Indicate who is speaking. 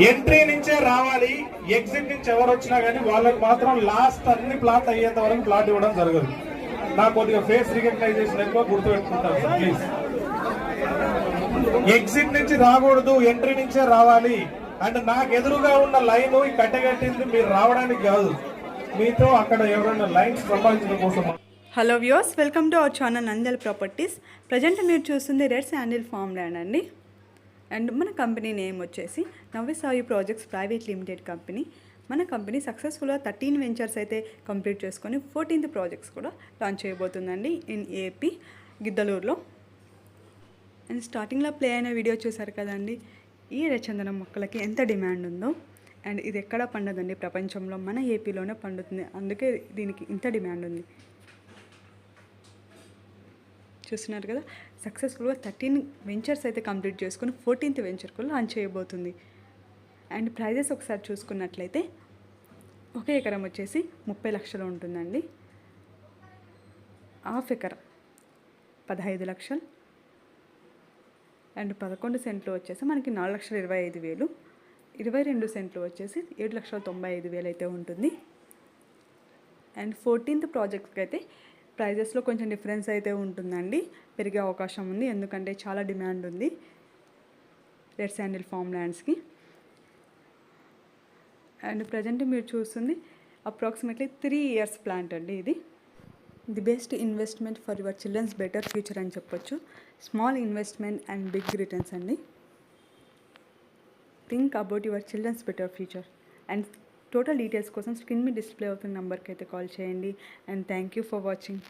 Speaker 1: Entry నుంచే రావాలి, exit నుంచి ఎవరు వచ్చినా కానీ వాళ్ళకి మాత్రం లాస్ట్ అన్ని ప్లాట్ అయ్యేంత వరకు ప్లాట్ ఇవ్వడం జరగదు. నాకు కొద్దిగా ఫేస్ రికగ్నైజేషన్ ఎక్కువ గుర్తుపెట్టుకుంటారు సార్ ప్లీజ్. ఎగ్జిట్ నుంచి రాకూడదు, ఎంట్రీ నుంచే రావాలి. అండ్ నాకు ఎదురుగా ఉన్న లైన్ ఈ కట్టగట్టింది మీరు రావడానికి కాదు, మీతో అక్కడ ఎవరైనా లైన్స్ సంపాదించడం కోసం.
Speaker 2: Hello viewers, welcome to our channel Nandyala properties. Present మీరు చూస్తుంది రెడ్ శాండిల్ ఫార్మ్ ల్యాండ్ అండి. అండ్ మన కంపెనీ నేమ్ వచ్చేసి Navya Sai projects private limited company. మన కంపెనీ సక్సెస్ఫుల్గా 13 వెంచర్స్ అయితే కంప్లీట్ చేసుకొని 14th ప్రాజెక్ట్స్ కూడా లాంచ్ చేయబోతుందండి ఇన్ ఏపీ గిద్దలూరులో. అండ్ స్టార్టింగ్లో ప్లే అయిన వీడియో చూసారు కదండి, ఈ ఎర్రచందనం మొక్కలకి ఎంత డిమాండ్ ఉందో. అండ్ ఇది ఎక్కడ పండదండి, ప్రపంచంలో మన ఏపీలోనే పండుతుంది, అందుకే దీనికి ఇంత డిమాండ్ ఉంది. చూస్తున్నారు కదా, సక్సెస్ఫుల్గా 13 వెంచర్స్ అయితే కంప్లీట్ చేసుకుని 14th వెంచర్ కూడా లాంచ్ చేయబోతుంది. అండ్ ప్రైజెస్ ఒకసారి చూసుకున్నట్లయితే 1 ఎకరం వచ్చేసి 30 లక్షలు ఉంటుందండి. హాఫ్ ఎకరం 15 లక్షలు. అండ్ 11 సెంట్లు వచ్చేసి మనకి 4,25,000. 22 సెంట్లు వచ్చేసి 7,95,000 అయితే ఉంటుంది. అండ్ 14th ప్రాజెక్ట్కి అయితే ప్రైజెస్లో కొంచెం డిఫరెన్స్ అయితే ఉంటుందండి, పెరిగే అవకాశం ఉంది, ఎందుకంటే చాలా డిమాండ్ ఉంది రెడ్ శాండిల్ ఫార్మ్ ల్యాండ్స్కి. అండ్ ప్రజెంట్ మీరు చూస్తుంది అప్రాక్సిమేట్లీ 3 years ప్లాంట్ అండి. ఇది the best investment for your children's better future అని చెప్పొచ్చు. Small investment and big returns అండి. Think about your children's better future. And total details కోసం స్క్రీన్ మీద డిస్ప్లే అవుతున్న నెంబర్కి అయితే కాల్ చేయండి. And thank you for watching.